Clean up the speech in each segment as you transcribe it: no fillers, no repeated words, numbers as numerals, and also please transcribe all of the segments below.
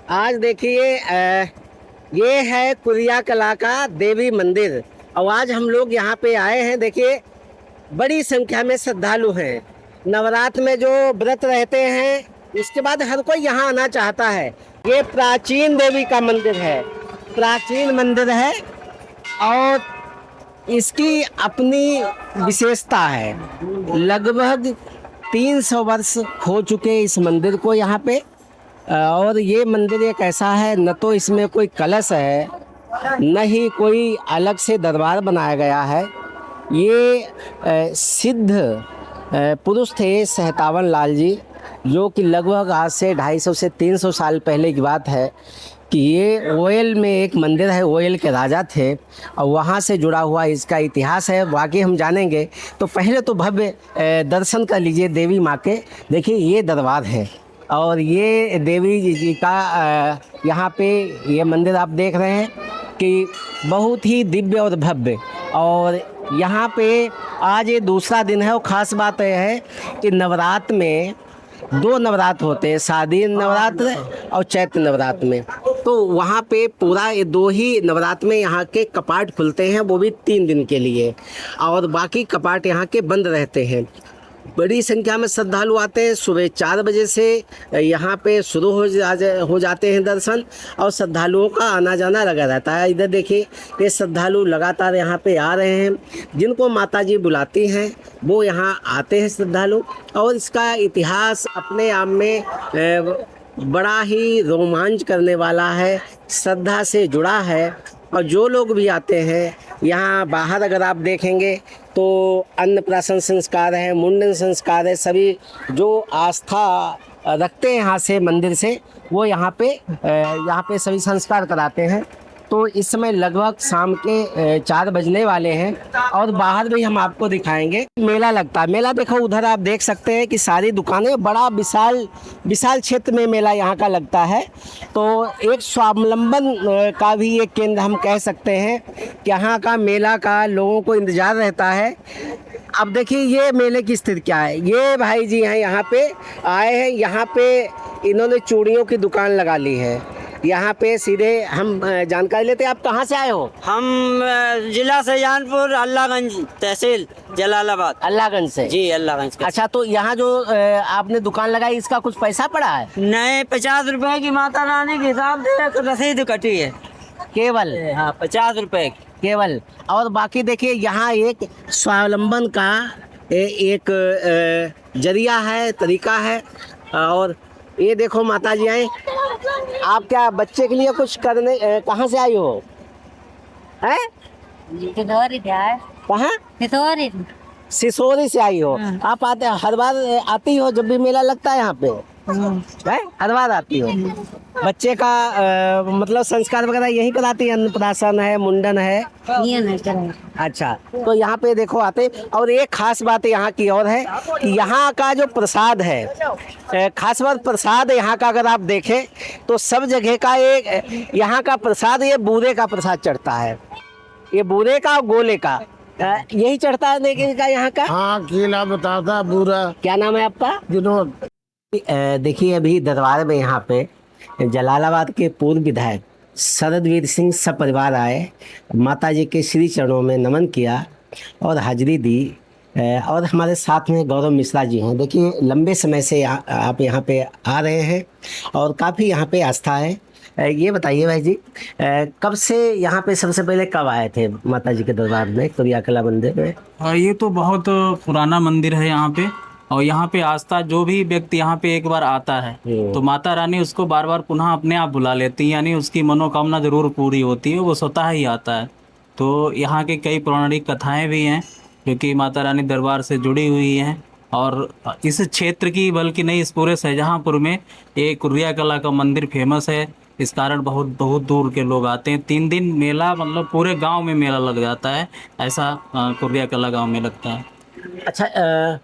आज देखिए ये है कुरिया कला का देवी मंदिर और आज हम लोग यहाँ पे आए हैं। देखिए बड़ी संख्या में श्रद्धालु हैं। नवरात्र में जो व्रत रहते हैं इसके बाद हर कोई यहाँ आना चाहता है। ये प्राचीन देवी का मंदिर है, प्राचीन मंदिर है और इसकी अपनी विशेषता है। लगभग 300 वर्ष हो चुके इस मंदिर को यहाँ पे। और ये मंदिर एक ऐसा है, न तो इसमें कोई कलश है न ही कोई अलग से दरबार बनाया गया है। ये सिद्ध पुरुष थे सहतावन लाल जी, जो कि लगभग आज से 250 से 300 साल पहले की बात है कि ये ओयल में एक मंदिर है, ओयल के राजा थे और वहाँ से जुड़ा हुआ इसका इतिहास है। वाकई हम जानेंगे तो पहले तो भव्य दर्शन कर लीजिए देवी माँ के। देखिए ये दरबार है और ये देवी जी का यहाँ पे ये मंदिर आप देख रहे हैं कि बहुत ही दिव्य और भव्य। और यहाँ पे आज ये दूसरा दिन है और ख़ास बात यह है कि नवरात्र में 2 नवरात्र होते हैं, शारदीय नवरात्र और चैत्र नवरात्र में। तो वहाँ पे पूरा ये 2 ही नवरात्र में यहाँ के कपाट खुलते हैं, वो भी 3 दिन के लिए, और बाकी कपाट यहाँ के बंद रहते हैं। बड़ी संख्या में श्रद्धालु आते हैं। सुबह 4 बजे से यहाँ पे शुरू हो जाते हैं दर्शन और श्रद्धालुओं का आना जाना लगा रहता है। इधर देखिए ये श्रद्धालु लगातार यहाँ पे आ रहे हैं। जिनको माताजी बुलाती हैं वो यहाँ आते हैं श्रद्धालु। और इसका इतिहास अपने आप में बड़ा ही रोमांच करने वाला है, श्रद्धा से जुड़ा है। और जो लोग भी आते हैं यहाँ बाहर अगर आप देखेंगे तो अन्नप्राशन संस्कार है, मुंडन संस्कार है, सभी जो आस्था रखते हैं यहाँ से मंदिर से वो यहाँ पे सभी संस्कार कराते हैं। तो इस समय लगभग शाम के 4 बजने वाले हैं और बाहर भी हम आपको दिखाएंगे। मेला लगता है, मेला देखो उधर आप देख सकते हैं कि सारी दुकानें, बड़ा विशाल क्षेत्र में मेला यहाँ का लगता है। तो एक स्वावलंबन का भी एक केंद्र हम कह सकते हैं कि यहाँ का मेला का लोगों को इंतज़ार रहता है। अब देखिए ये मेले की स्थिति क्या है। ये भाई जी हैं यहाँ पे आए हैं, यहाँ पे इन्होंने चूड़ियों की दुकान लगा ली है। यहाँ पे सीधे हम जानकारी लेते हैं। आप कहाँ से आए हो? हम जिला शाहजहानपुर, अल्लाहगंज तहसील जलालाबाद। अल्लाहगंज से जी, अल्लाहगंज का। अच्छा, तो यहाँ जो आपने दुकान लगाई इसका कुछ पैसा पड़ा है? नहीं, 50 रुपए की माता रानी के हिसाब से रसीद कटी है केवल। हाँ, 50 रुपए केवल। और बाकी देखिए यहाँ एक स्वावलंबन का एक जरिया है, तरीका है। और ये देखो माता जी आए, आप क्या बच्चे के लिए कुछ करने कहाँ से आई हो? हैं? कहाँ? सिसोरी से आई हो। आप आते हर बार आती हो जब भी मेला लगता है यहाँ पे? है, हर बार आती हो। बच्चे का मतलब संस्कार वगैरह यही कराती है? अन्नप्राशन है, मुंडन है? अच्छा, तो यहाँ पे देखो आते। और एक खास बात यहाँ की और है कि यहाँ का जो प्रसाद है, खास बात प्रसाद यहाँ का अगर आप देखें तो सब जगह का एक यहाँ का प्रसाद, ये बूरे का प्रसाद चढ़ता है। ये बूरे का और गोले का यही चढ़ता है देखिए का यहाँ का। हाँ, केला बताता बूरा। क्या नाम है आपका? विनोद। देखिए अभी दरबार में यहाँ पे जलालाबाद के पूर्व विधायक शरदवीर सिंह सपरिवार आए, माता जी के श्री चरणों में नमन किया और हाजिरी दी। और हमारे साथ में गौरव मिश्रा जी हैं। देखिए लंबे समय से आप यहाँ पे आ रहे हैं और काफ़ी यहाँ पे आस्था है। ये बताइए भाई जी, कब से यहाँ पे सबसे पहले कब आए थे माता जी के दरबार में, कुरिया कला मंदिर में? ये तो बहुत पुराना मंदिर है यहाँ पे। और यहाँ पे आस्था, जो भी व्यक्ति यहाँ पे एक बार आता है तो माता रानी उसको बार बार पुनः अपने आप बुला लेती है, यानी उसकी मनोकामना जरूर पूरी होती है, वो स्वतः ही आता है। तो यहाँ के कई पौराणिक कथाएं भी हैं जो कि माता रानी दरबार से जुड़ी हुई हैं। और इस क्षेत्र की बल्कि नहीं, इस पूरे शाहजहांपुर में एक कुरिया कला का मंदिर फेमस है। इस कारण बहुत दूर के लोग आते हैं। 3 दिन मेला, मतलब पूरे गांव में मेला लग जाता है, ऐसा कुरिया कला गांव में लगता है। अच्छा,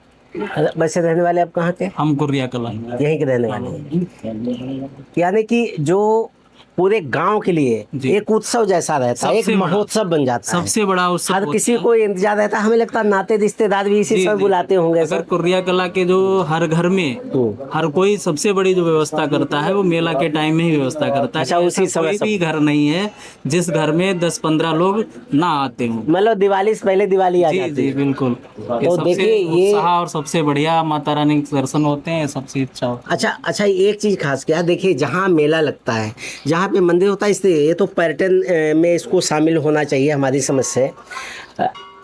वैसे रहने वाले आप कहाँ के? हम कुरिया कला यहीं के रहने वाले हैं। यानी कि जो पूरे गांव के लिए जी। एक उत्सव जैसा रहता है, एक सबसे बड़ा- महोत्सव बन जाता है। सबसे बड़ा उत्सव हर होता किसी है। को इंतजार रहता है, हमें लगता है नाते रिश्तेदार भी इसी जी, समय जी। बुलाते होंगे अगर सर। कुर्रिया कला के जो हर घर में हर कोई सबसे बड़ी जो व्यवस्था करता है वो मेला के टाइम में ही व्यवस्था करता है। अच्छा, उसी ऐसा समय कोई भी घर नहीं है जिस घर में 10-15 लोग ना आते हों। मतलब दिवाली से पहले दिवाली आ जी जाती जी है। बिल्कुल। ये तो सबसे देखिए ये उत्साह और सबसे बढ़िया माता रानी के दर्शन होते हैं, सबसे अच्छा होता है। अच्छा अच्छा, एक चीज खास क्या है, देखिए जहाँ मेला लगता है, जहाँ पे मंदिर होता है, इसलिए ये तो पर्यटन में इसको शामिल होना चाहिए हमारी समझ से।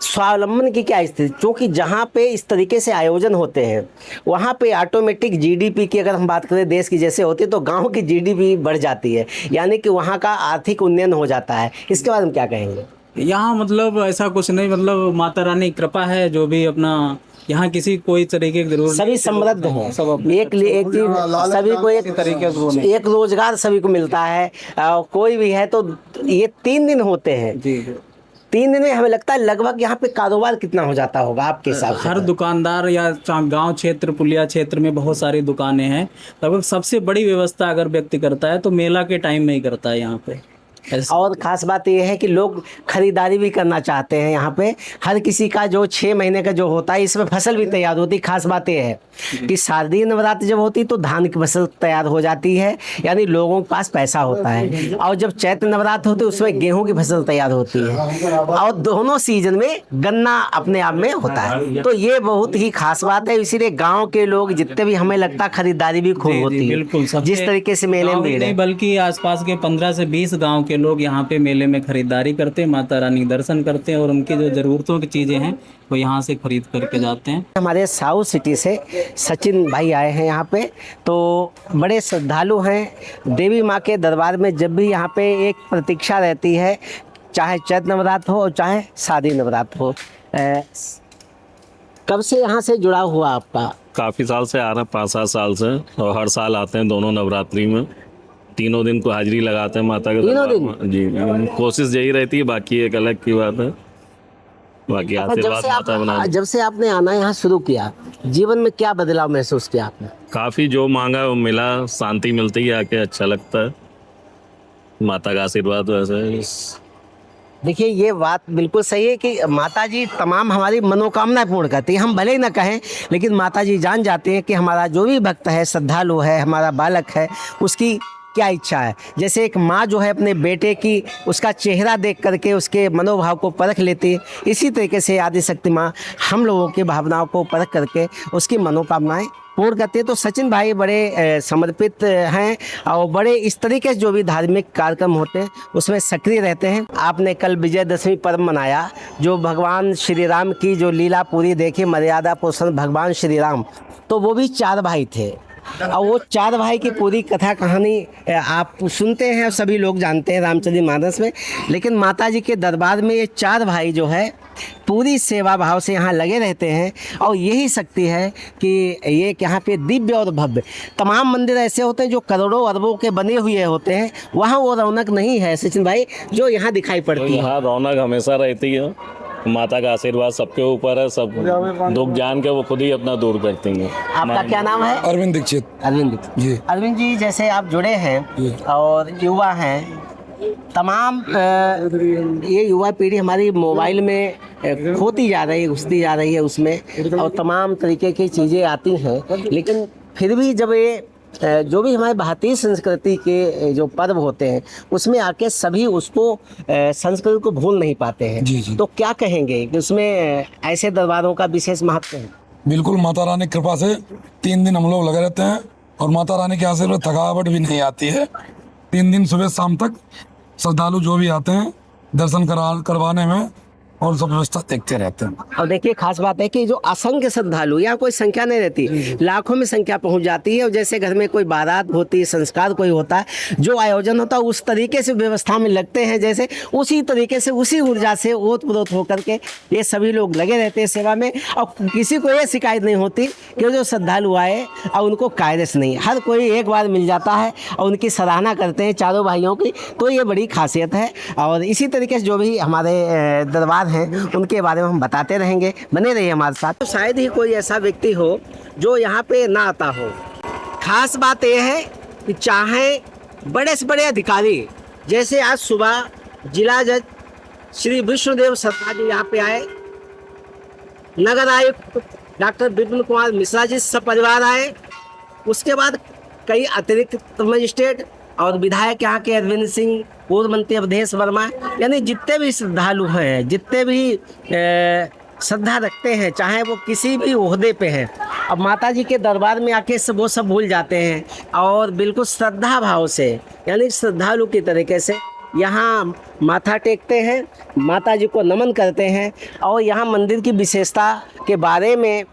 स्वावलंबन की क्या स्थिति, क्योंकि जहाँ पे इस तरीके से आयोजन होते हैं वहाँ पे ऑटोमेटिक जीडीपी की अगर हम बात करें देश की जैसे होती है, तो गांव की जीडीपी बढ़ जाती है, यानी कि वहाँ का आर्थिक उन्नयन हो जाता है। इसके बारे में क्या कहेंगे? यहाँ मतलब ऐसा कुछ नहीं, मतलब माता रानी की कृपा है, जो भी अपना यहाँ किसी कोई तरीके की जरूरत सभी समृद्ध हैं, सब एक चीज सभी को एक तरीके से वो नहीं। एक रोजगार सभी को मिलता है। कोई भी है तो ये 3 दिन होते हैं। जी 3 दिन में हमें लगता है लगभग यहाँ पे कारोबार कितना हो जाता होगा आपके हिसाब से? हर दुकानदार या गांव क्षेत्र पुलिया क्षेत्र में बहुत सारी दुकानें हैं, लगभग सबसे बड़ी व्यवस्था अगर व्यक्ति करता है तो मेला के टाइम में ही करता है यहाँ पे। और खास बात यह है कि लोग खरीदारी भी करना चाहते हैं यहाँ पे। हर किसी का जो 6 महीने का जो होता है, इसमें फसल भी तैयार होती है। खास बात यह है कि शारदीय नवरात्र जब होती है तो धान की फसल तैयार हो जाती है, यानी लोगों के पास पैसा होता है। और जब चैत्र नवरात्र होती है उसमें गेहूं की फसल तैयार होती है, और दोनों सीजन में गन्ना अपने आप में होता है। तो ये बहुत ही खास बात है, इसीलिए गाँव के लोग जितने भी, हमें लगता है खरीदारी भी खूब होती है। बिल्कुल, जिस तरीके से मेले में गाँव ही भीड़ नहीं है। बल्कि आसपास के 15 से 20 गांव के लोग यहाँ पे मेले में खरीदारी करते हैं, माता रानी के दर्शन करते हैं और उनकी जो ज़रूरतों की चीज़ें हैं वो यहाँ से खरीद करके जाते हैं। हमारे साउथ सिटी से सचिन भाई आए हैं यहाँ पे, तो बड़े श्रद्धालु हैं देवी माँ के दरबार में। जब भी यहाँ पे एक प्रतीक्षा रहती है, चाहे चैत्र नवरात्र हो और चाहे शादी नवरात्र हो। कब से यहाँ से जुड़ा हुआ आपका? काफ़ी साल से आ रहे हैं, 5-7 साल से, और हर साल आते हैं दोनों नवरात्रि में। 3 दिन को हाजिरी लगाते हैं माता के तीनों दरबार में। जी, कोशिश यही रहती है, बाकी एक अलग की बात है, बाकी आशीर्वाद माता बना। जब से आपने आना यहाँ शुरू किया, जीवन में क्या बदलाव महसूस किया आपने? काफ़ी जो मांगा वो मिला, शांति मिलती है, आके अच्छा लगता है, माता का आशीर्वाद वैसे। देखिए ये बात बिल्कुल सही है कि माता जी तमाम हमारी मनोकामना पूर्ण करती है। हम भले ही ना कहें, लेकिन माता जी जान जाते हैं कि हमारा जो भी भक्त है, श्रद्धालु है, हमारा बालक है, उसकी क्या इच्छा है। जैसे एक माँ जो है अपने बेटे की उसका चेहरा देख करके उसके मनोभाव को परख लेती है, इसी तरीके से आदिशक्ति माँ हम लोगों की भावनाओं को परख करके उसकी मनोकामनाएं पूर्ण करती है। तो सचिन भाई बड़े समर्पित हैं और बड़े इस तरीके से जो भी धार्मिक कार्यक्रम होते हैं उसमें सक्रिय रहते हैं। आपने कल विजयदशमी पर्व मनाया, जो भगवान श्री राम की जो लीला पूरी देखी, मर्यादा पुरुषोत्तम भगवान श्री राम, तो वो भी 4 भाई थे, और वो 4 भाई की पूरी कथा कहानी आप सुनते हैं, सभी लोग जानते हैं रामचरितमानस में। लेकिन माता जी के दरबार में ये 4 भाई जो है पूरी सेवा भाव से यहाँ लगे रहते हैं, और यही शक्ति है कि ये यहाँ पे दिव्य और भव्य। तमाम मंदिर ऐसे होते हैं जो करोड़ों अरबों के बने हुए होते हैं, वहाँ वो रौनक नहीं है सचिन भाई जो यहाँ दिखाई पड़ती है। यहाँ रौनक हमेशा रहती है, माता का आशीर्वाद सबके ऊपर है, सब दुख जान के वो खुद ही अपना दूर करती हैं। आपका क्या नाम है? अरविंद दीक्षित अरविंद जी। अरविंद जी, जैसे आप जुड़े हैं और युवा हैं, तमाम ये युवा पीढ़ी हमारी मोबाइल में खोती जा रही है, घुसती जा रही है उसमें, और तमाम तरीके की चीज़ें आती हैं। लेकिन फिर भी जब ये जो भी हमारे भारतीय संस्कृति के जो पर्व होते हैं उसमें आके सभी उसको संस्कृति को भूल नहीं पाते हैं। जी, जी। तो क्या कहेंगे कि उसमें ऐसे दरबारों का विशेष महत्व है? बिल्कुल, माता रानी की कृपा से 3 दिन हम लोग लगे रहते हैं, और माता रानी के आशीर्वाद थकावट भी नहीं आती है। 3 दिन सुबह शाम तक श्रद्धालु जो भी आते हैं दर्शन करवाने में और सब व्यवस्था देखते रहते हैं। और देखिए खास बात है कि जो असंख्य श्रद्धालु, यहाँ कोई संख्या नहीं रहती, लाखों में संख्या पहुँच जाती है। और जैसे घर में कोई बारात होती है, संस्कार कोई होता है, जो आयोजन होता है उस तरीके से व्यवस्था में लगते हैं, जैसे उसी तरीके से उसी ऊर्जा से ओतप्रोत होकर के ये सभी लोग लगे रहते हैं सेवा में। और किसी को ये शिकायत नहीं होती कि जो श्रद्धालु आए और उनको कायदे नहीं, हर कोई एक बार मिल जाता है और उनकी सराहना करते हैं 4 भाइयों की। तो ये बड़ी खासियत है, और इसी तरीके से जो भी हमारे दरबार हैं उनके बारे में हम बताते रहेंगे। बने रहिए हमारे साथ। तो शायद ही कोई ऐसा व्यक्ति हो जो यहाँ पे ना आता हो। खास बात यह है कि चाहे बड़े से बड़े अधिकारी, जैसे आज सुबह जिला जज श्री विष्णुदेव शर्मा जी यहाँ पे आए, नगर आयुक्त डॉक्टर विपिन कुमार मिश्रा जी सपरिवार आए, उसके बाद कई अतिरिक्त मजिस्ट्रेट और विधायक यहाँ के अरविंद सिंह, पूर्व मंत्री अवधेश वर्मा, यानी जितने भी श्रद्धालु हैं, जितने भी श्रद्धा रखते हैं, चाहे वो किसी भी ओहदे पे हैं, अब माता जी के दरबार में आके सब वो सब भूल जाते हैं और बिल्कुल श्रद्धा भाव से, यानी श्रद्धालु की तरीके से यहाँ माथा टेकते हैं, माता जी को नमन करते हैं। और यहाँ मंदिर की विशेषता के बारे में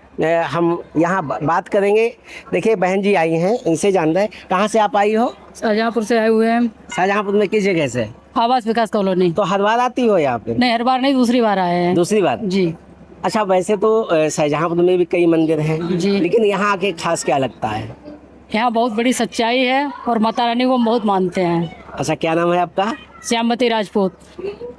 हम यहाँ बात करेंगे। देखिए बहन जी आई हैं, इनसे जान रहे हैं। कहाँ से आप आई हो? शाहजहाँपुर से आए हुए हैं। शाहजहाँपुर में किस जगह से? आवास विकास कॉलोनी। तो हर बार आती हो यहाँ पे? नहीं, हर बार नहीं, दूसरी बार आए हैं। दूसरी बार जी। अच्छा, वैसे तो शाहजहाँपुर में भी कई मंदिर हैं जी, लेकिन यहाँ आके खास क्या लगता है? यहाँ बहुत बड़ी सच्चाई है और माता रानी को हम बहुत मानते हैं। अच्छा, क्या नाम है आपका? श्यामवती राजपूत।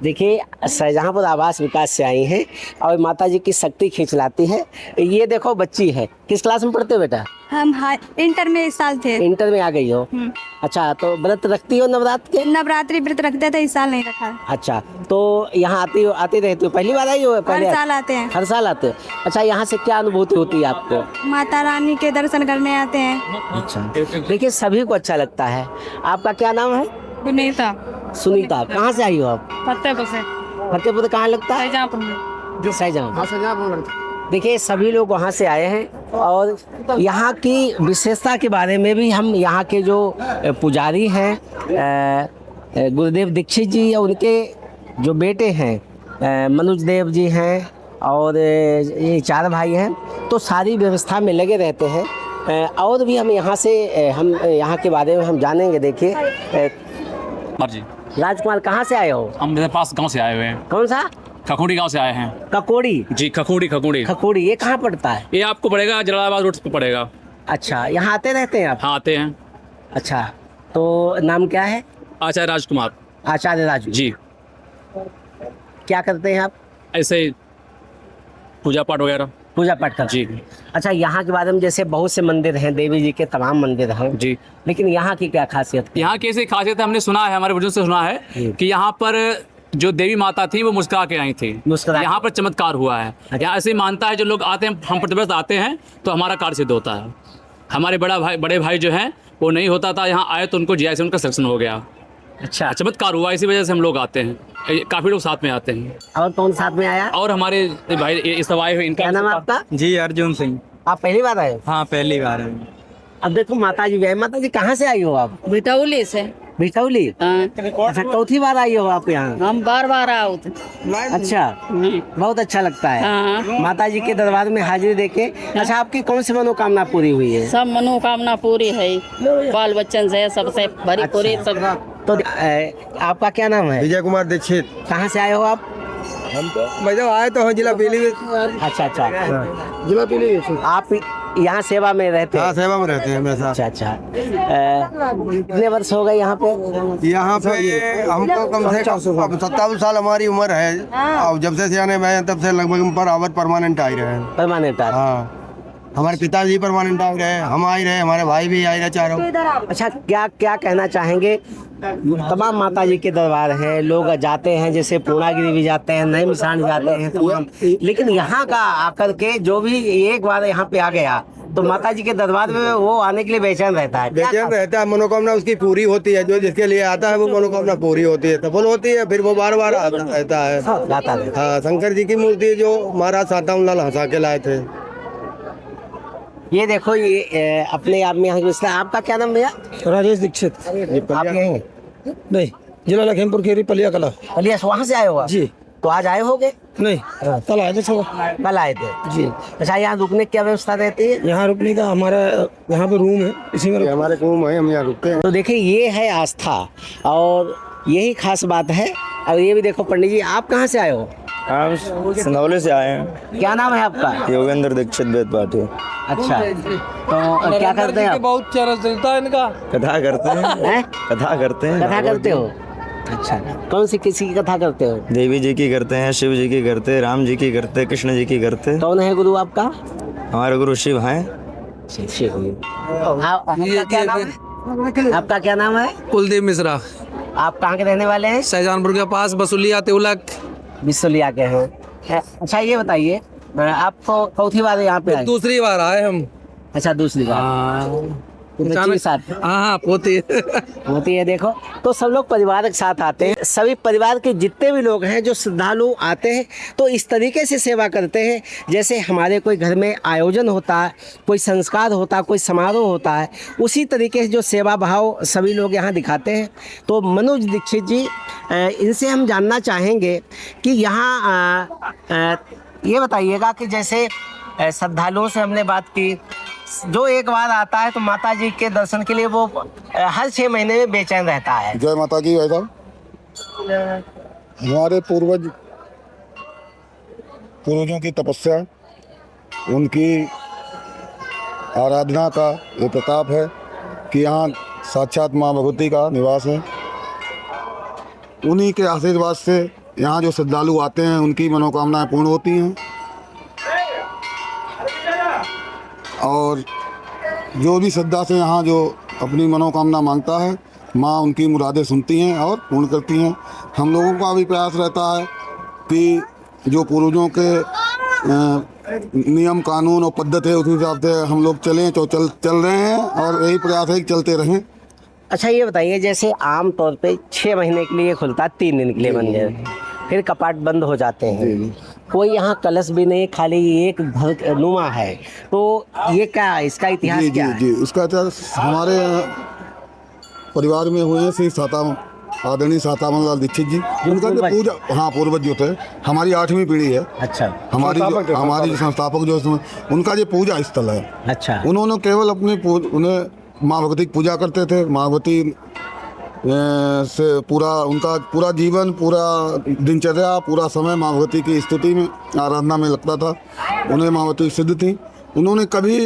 देखिए शाहजहाँपुर आवास विकास से आई हैं और माता जी की शक्ति खींच लाती है। ये देखो बच्ची है, किस क्लास में पढ़ते हो बेटा? हम इंटर में इस साल थे। इंटर में आ गई हो। अच्छा, तो व्रत रखती हो नवरात्र के? नवरात्रि व्रत रखते थे, इस साल नहीं रखा। अच्छा, तो यहाँ आती रहती हो? पहली बार आई हो? हर साल आते हैं। हर साल आते हो? अच्छा, यहाँ से क्या अनुभूति होती है आपको? माता रानी के दर्शन करने आते हैं। अच्छा, देखिए सभी को अच्छा लगता है। आपका क्या नाम है? सुनीता। सुनीता। कहाँ से आई हो आप? फतेहपुर से। फतेहपुर कहाँ लगता है? शाहजहाँपुर में। शाहजहाँपुर। देखिए सभी लोग वहाँ से आए हैं और यहाँ की विशेषता के बारे में भी हम यहाँ के जो पुजारी हैं गुरुदेव दीक्षित जी और उनके जो बेटे हैं मनोज देव जी हैं और ये 4 भाई हैं, तो सारी व्यवस्था में लगे रहते हैं। और भी हम यहाँ से हम यहाँ के बारे में हम जानेंगे। देखिए जी, राजकुमार कहाँ से आए हो? हम मेरे पास गांव से आए हुए हैं। कौन सा? खखोड़ी गांव से आए हैं। ककोड़ी? जी, खखोड़ी। खकोड़ी, ये कहाँ पड़ता है? ये आपको पड़ेगा जलालाबाद रोड पे पड़ेगा। अच्छा, यहाँ आते रहते हैं आप? हाँ, आते हैं। अच्छा, तो नाम क्या है? आचार्य राजकुमार। आचार्य राजू जी। क्या करते हैं आप? ऐसे ही पूजा पाठ वगैरह। पूजा पाठ करते हैं। जी। अच्छा, यहाँ के बारे में जैसे बहुत से मंदिर हैं, देवी जी के तमाम मंदिर हैं जी, लेकिन यहाँ की क्या खासियत है? यहाँ की ऐसी खासियत है, हमने सुना है, हमारे बुजुर्ग से सुना है कि यहाँ पर जो देवी माता थी वो मुस्कुरा के आई थी। मुस्कुरा के। यहाँ पर चमत्कार हुआ है। यहाँ ऐसे ही मानता है, जो लोग आते हैं, हम प्रतिवर्ष आते हैं तो हमारा कार्य सिद्ध होता है। हमारे बड़े भाई जो हैं वो नहीं होता था, यहाँ आए तो उनको जैसे उनका सिलेक्शन हो गया। अच्छा, चमत्कार हुआ, इसी वजह से हम लोग आते हैं। काफी लोग साथ में आते हैं। और कौन साथ में आया? और हमारे भाई इस सब आए हुए, इनका क्या नाम है आपका? जी, अर्जुन सिंह। आप पहली बार आए हो? हाँ, पहली बार है। अब देखो माता जी भी आई। माता जी कहाँ से आई हो आप? बिटौली से। भिटौली? अच्छा, चौथी बार आई हो आप यहाँ? हम बार बार आओ। अच्छा, बहुत अच्छा लगता है माता जी के दरबार में हाजिरी देके। अच्छा, आपकी कौन सी मनोकामना पूरी हुई है? सब मनोकामना पूरी है, बाल बच्चन से सबसे भरी पूरी सब। तो आपका क्या नाम है? विजय कुमार दीक्षित। कहाँ से आए हो आप? हम तो मतलब आए तो हैं जिला पीलीभीत। अच्छा, जिला पीलीभीत। आप यहाँ सेवा में रहते हैं? हाँ, सेवा में रहते हैं मेरे साथ। अच्छा। कितने वर्ष हो गए यहाँ पे? यहाँ पे हमको कम से कम 57 साल हमारी उम्र है और जब से सियाने में तब से लगभग पर परमानेंट आ रहे हैं। परमानेंट? हाँ, हमारे पिताजी परमानेंट आ रहे हैं, हम आ रहे हैं, हमारे भाई भी आ रहे चारों। अच्छा, क्या कहना चाहेंगे? तमाम माता जी के दरबार हैं, लोग जाते हैं, जैसे पूर्णागिरी भी जाते हैं, नई मिसान जाते हैं तमाम, लेकिन यहाँ का आकर के जो भी एक बार यहाँ पे आ गया तो माता जी के दरबार में वो आने के लिए बेचैन रहता है। बेचैन रहता है, मनोकामना उसकी पूरी होती है। जो जिसके लिए आता है वो मनोकामना पूरी होती है, सफल होती है, फिर वो बार बार आता रहता है। हाँ, शंकर जी की मूर्ति जो महाराज साताउनलाल हंसा के लाए थे। ये देखो, ये अपने आप में यहाँ। आपका क्या नाम भैया? राजेश दीक्षित। आप यहीं? नहीं, जिला लखीमपुर खीरी, पलिया कला। पलिया, वहाँ से आए हो आप? जी। तो आज आए होगे? नहीं, कल आए थे सुबह। कल आए थे जी। अच्छा, यहाँ रुकने की क्या व्यवस्था रहती है? यहाँ रुकने का हमारा यहाँ पे रूम है, इसी में हमारे रूम है, हम यहाँ रुकते हैं। तो देखिए, ये है आस्था और यही खास बात है। और ये भी देखो पंडित जी, आप कहाँ से आए हो? हम सनौले से आए हैं। क्या नाम है आपका? योगेंद्र दीक्षित वेद पाठी। अच्छा, तो क्या करते हैं आप? बहुत चेहरा चलता है इनका। कथा करते हैं। कथा करते हैं। कथा करते हो? अच्छा, कौन सी किसी की कथा करते हो? देवी जी की करते हैं, शिव जी की करते हैं, राम जी की करते हैं, कृष्ण जी की करते हैं। कौन है गुरु आपका? हमारे गुरु शिव हैं। शिव। आपका क्या नाम है? आपका क्या नाम है? कुलदीप मिश्रा, आप कहाँ के रहने वाले हैं? शाहजहानपुर के पास बसुलिया तिलक। बिसुलिया के हैं। अच्छा ये बताइए, आपको चौथी बार यहाँ पे आए? दूसरी बार आए हम। अच्छा दूसरी बार। बच्ची के साथ हाँ होती है। होती है। देखो तो सब लोग परिवार के साथ आते हैं, सभी परिवार के जितने भी लोग हैं जो श्रद्धालु आते हैं तो इस तरीके से सेवा करते हैं जैसे हमारे कोई घर में आयोजन होता है, कोई संस्कार होता है, कोई समारोह होता है, उसी तरीके से जो सेवा भाव सभी लोग यहाँ दिखाते हैं। तो मनोज दीक्षित जी, इनसे हम जानना चाहेंगे कि यहाँ ये बताइएगा कि जैसे श्रद्धालुओं से हमने बात की, जो एक बार आता है तो माता जी के दर्शन के लिए वो हर 6 महीने में बेचैन रहता है। जय माता की। भाई साहब, हमारे पूर्वजों की तपस्या, उनकी आराधना का ये प्रताप है कि यहाँ साक्षात माँ भगवती का निवास है। उन्हीं के आशीर्वाद से यहाँ जो श्रद्धालु आते हैं उनकी मनोकामनाएं पूर्ण होती हैं और जो भी श्रद्धा से यहाँ जो अपनी मनोकामना मांगता है, माँ उनकी मुरादें सुनती हैं और पूर्ण करती हैं। हम लोगों का भी प्रयास रहता है कि जो पूर्वजों के नियम कानून और पद्धति है उस हिसाब से हम लोग चलें, तो चल रहे हैं और यही प्रयास है कि चलते रहें। अच्छा ये बताइए, जैसे आम तौर पे 6 महीने के लिए खुलता है, 3 दिन के लिए मंदिर, फिर कपाट बंद हो जाते हैं, कोई यहाँ कलश भी नहीं, खाली एक घर नुमा है, तो ये क्या, इसका इतिहास क्या है? जी, उसका इतिहास हमारे परिवार में हुए हैं श्री आदरणीय सातावन लाल दीक्षित जी, उनका जो पूजा, हाँ पूर्वज जो थे, हमारी 8वीं पीढ़ी है। अच्छा। हमारी जो संस्थापक जो उनका जो पूजा स्थल है। अच्छा। उन्होंने केवल उन्हें माँ भगवती की पूजा करते थे। माँ भगवती से उनका पूरा जीवन, पूरा दिनचर्या, पूरा समय माँ भगवती की स्तुति में, आराधना में लगता था। उन्हें माँ भगवती सिद्ध थी। उन्होंने कभी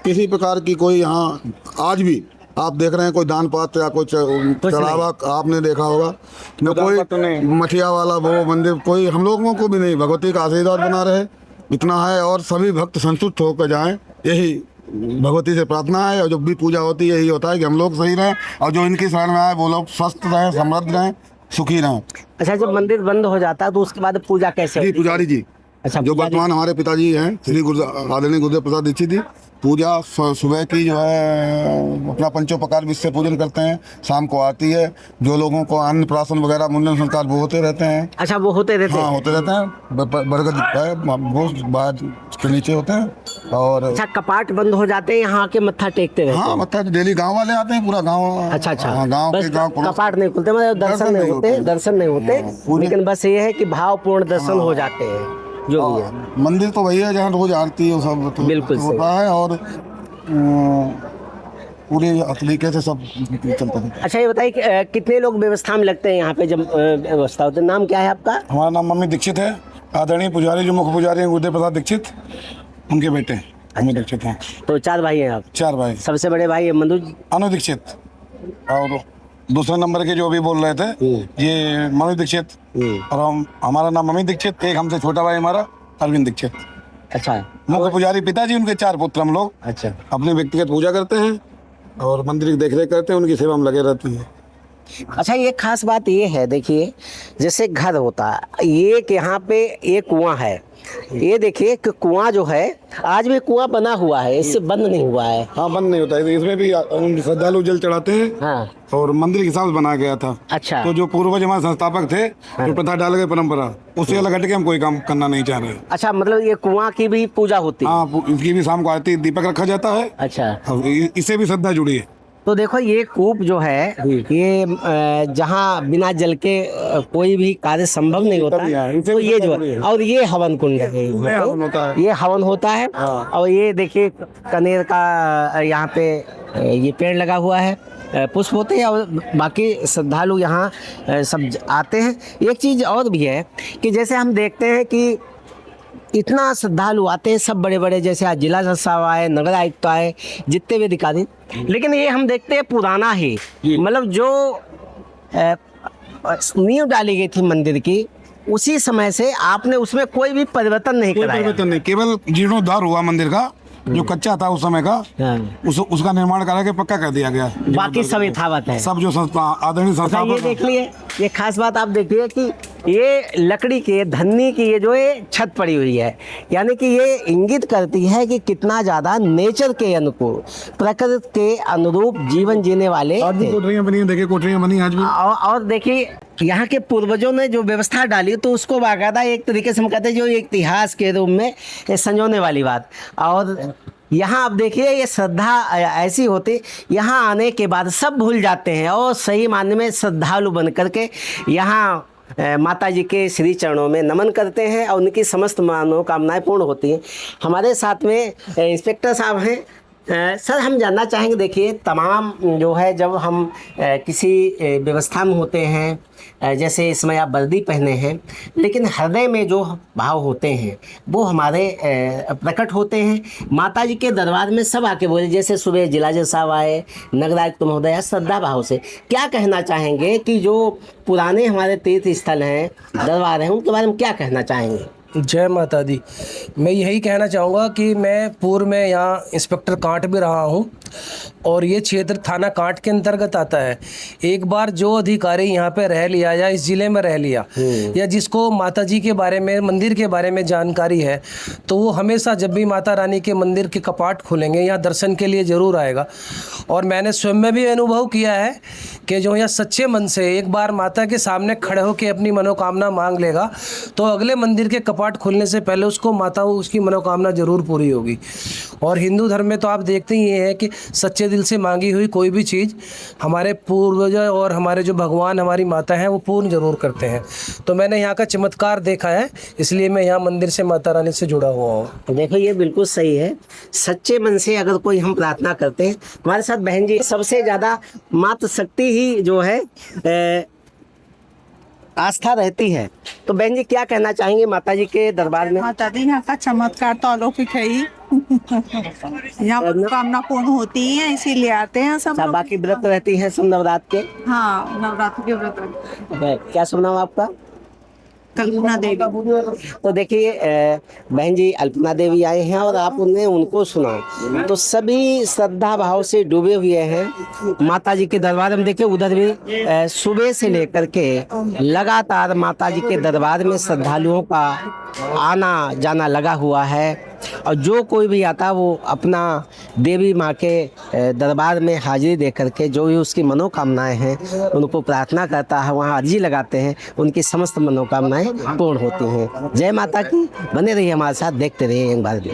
किसी प्रकार की कोई, यहाँ आज भी आप देख रहे हैं कोई दान पात्र या कोई चढ़ावा आपने देखा होगा न, कोई मठिया वाला वो मंदिर, कोई हम लोगों को भी नहीं। भगवती का आशीर्वाद बना रहे, इतना है, और सभी भक्त संतुष्ट होकर जाएं, यही भगवती से प्रार्थना है। और जब भी पूजा होती है यही होता है कि हम लोग सही रहें और जो इनकी शरण में आए वो लोग स्वस्थ रहें, समृद्ध रहें, सुखी रहें। अच्छा, जब मंदिर बंद हो जाता है तो उसके बाद पूजा कैसे? जी, पुजारी जी। अच्छा, जो वर्तमान हमारे पिताजी हैं श्री आदरणीय गुरुदेव प्रसाद दीक्षित जी, पूजा सुबह की जो है अपना पंचोपकार विषय पूजन करते हैं, शाम को आती है। जो लोगों को अन्न प्राशन वगैरह मुंडन संस्कार वो होते रहते हैं। अच्छा, वो होते रहते हैं? हाँ, होते रहते हैं। बरगद वो बाद के नीचे होते हैं। और अच्छा, कपाट बंद हो जाते हैं, यहाँ के मत्था टेकते रहते हैं? हाँ, मत्था डेली गाँव वाले आते हैं, पूरा गाँव। अच्छा अच्छा, गाँव के कपाट नहीं खुलते, मतलब दर्शन नहीं होते, लेकिन बस ये है कि भावपूर्ण दर्शन हो जाते हैं। जो भी है मंदिर तो वही है जहाँ रोज आरती है, सब तो बिल्कुल होता है और पूरे तरीके से सब चलता है। अच्छा ये बताइए, कितने लोग व्यवस्था में लगते हैं यहाँ पे जब व्यवस्था होती है? नाम क्या है आपका? हमारा नाम मम्मी दीक्षित है। आदरणीय पुजारी जो मुख्य पुजारी हैं गुरुदेव प्रसाद दीक्षित, उनके बेटे मम्मी दीक्षित हैं। तो 4 भाई हैं आप? 4 भाई। सबसे बड़े भाई है अनु दीक्षित, और दूसरे नंबर के जो भी बोल रहे थे ये मनोज दीक्षित, और हमारा नाम मम्मी दीक्षित। एक हमसे छोटा भाई हमारा अरविंद दीक्षित। अच्छा। मुख्य पुजारी पिताजी, उनके 4 पुत्र हम लोग। अच्छा। अपने व्यक्तिगत पूजा करते हैं और मंदिर की देखरेख करते हैं, उनकी सेवा में लगे रहते हैं। अच्छा, ये खास बात ये है, देखिए जैसे घर होता है, ये कि यहाँ पे एक कुआं है, ये देखिए कि कुआं जो है आज भी कुआं बना हुआ है, इससे बंद नहीं हुआ है। हाँ, बंद नहीं होता है, इसमें भी श्रद्धालु जल चढ़ाते हैं। हाँ। और मंदिर के हिसाब से बनाया गया था। अच्छा। तो जो पूर्वज हमारे संस्थापक थे, जो प्रथा डाल गए परंपरा, उससे अलग हट के हम कोई काम करना नहीं चाह रहे। अच्छा, मतलब ये कुआं की भी पूजा होती है? हाँ, इसकी भी शाम को आरती, दीपक रखा जाता है। अच्छा। इससे भी श्रद्धा जुड़ी है। तो देखो ये कूप जो है, ये जहाँ बिना जल के कोई भी कार्य संभव नहीं होता, तो ये जो है, और ये हवन कुंड है, ये हवन होता है। और ये देखिए कनेर का यहाँ पे ये पेड़ लगा हुआ है, पुष्प होते हैं, और बाकी श्रद्धालु यहाँ सब आते हैं। एक चीज़ और भी है कि जैसे हम देखते हैं कि इतना श्रद्धालु आते हैं, सब बड़े बड़े, जैसे आज जिला जज साहब आए, नगर आयुक्त आए, जितने भी अधिकारी, लेकिन ये हम देखते हैं पुराना ही, मतलब जो नींव डाली गई थी मंदिर की, उसी समय से आपने उसमें कोई भी परिवर्तन नहीं कराया? परिवर्तन नहीं, केवल जीर्णोद्धार हुआ मंदिर का, जो कच्चा था उस समय का उसका निर्माण करा के पक्का कर दिया गया। बाकी सब यथावत है। सब जो संस्था आदरणीय संस्था ये देख लिए, ये खास बात आप देखिए कि ये लकड़ी के धन्नी की ये जो है छत पड़ी हुई है, यानी कि ये इंगित करती है कि कितना ज़्यादा नेचर के अनुकूल, प्रकृति के अनुरूप जीवन जीने वाले थे। कोठरियाँ बनी हैं, देखिए कोठरियाँ बनी आज भी। और देखिए यहाँ के पूर्वजों ने जो व्यवस्था डाली तो उसको बाकायदा एक तरीके से हम कहते हैं जो इतिहास के रूप में संजोने वाली बात। और यहाँ आप देखिए ये श्रद्धा ऐसी होती, यहाँ आने के बाद सब भूल जाते हैं और सही मायने में श्रद्धालु बन करके यहाँ माता जी के श्री चरणों में नमन करते हैं और उनकी समस्त मनोकामनाएं पूर्ण होती हैं। हमारे साथ में इंस्पेक्टर साहब हैं। सर हम जानना चाहेंगे, देखिए तमाम जो है जब हम किसी व्यवस्था में होते हैं, जैसे इसमें आप वर्दी पहने हैं, लेकिन हृदय में जो भाव होते हैं वो हमारे प्रकट होते हैं। माता जी के दरबार में सब आके बोले, जैसे सुबह जिला जज साहब आए, नगरायुक्त महोदय, श्रद्धा भाव से क्या कहना चाहेंगे कि जो पुराने हमारे तीर्थ स्थल हैं, दरबार हैं, उनके बारे में क्या कहना चाहेंगे? जय माता दी। मैं यही कहना चाहूँगा कि मैं पूर्व में यहाँ इंस्पेक्टर कांट भी रहा हूँ और ये क्षेत्र थाना कांट के अंतर्गत आता है। एक बार जो अधिकारी यहाँ पे रह लिया या इस ज़िले में रह लिया या जिसको माता जी के बारे में, मंदिर के बारे में जानकारी है, तो वो हमेशा जब भी माता रानी के मंदिर के कपाट खुलेंगे यहाँ दर्शन के लिए ज़रूर आएगा। और मैंने स्वयं में भी अनुभव किया है कि जो यहाँ सच्चे मन से एक बार माता के सामने खड़े होकर अपनी मनोकामना मांग लेगा तो अगले मंदिर के कपाट खुलने से पहले उसको माता उसकी मनोकामना ज़रूर पूरी होगी। और हिंदू धर्म में तो आप देखते ही हैं कि सच्चे दिल से मांगी हुई कोई भी चीज़ हमारे पूर्वज और हमारे जो भगवान हमारी माता हैं वो पूर्ण ज़रूर करते हैं। तो मैंने यहाँ का चमत्कार देखा है, इसलिए मैं यहाँ मंदिर से माता रानी से जुड़ा हुआ हूँ। देखो ये बिल्कुल सही है, सच्चे मन से अगर कोई हम प्रार्थना करते हैं। हमारे साथ बहन जी, सबसे ज़्यादा मातृ शक्ति ही जो है आस्था रहती है, तो बहन जी क्या कहना चाहेंगे माता जी के दरबार में? माता दी यहाँ का चमत्कार तो अलौकिक है ही। यहाँ मनोकामना पूर्ण होती है, इसीलिए आते हैं सब लोग। बाकी व्रत रहती हैं सब नवरात्र के? हाँ, नवरात्र के व्रत। क्या सुना आपका? कल्पना देवी। तो देखिए बहन जी अल्पना देवी आए हैं और आप उनको सुना, तो सभी श्रद्धा भाव से डूबे हुए हैं माता जी के दरबार में। देखिए उधर भी सुबह से लेकर के लगातार माता जी के दरबार में श्रद्धालुओं का आना जाना लगा हुआ है। और जो कोई भी आता वो अपना देवी माँ के दरबार में हाजिरी दे करके जो भी उसकी मनोकामनाएं हैं उनको प्रार्थना करता है, वहाँ अर्जी लगाते हैं, उनकी समस्त मनोकामनाएं पूर्ण होती हैं। जय माता की। बने रहिए हमारे साथ, देखते रहिए एक बार भी।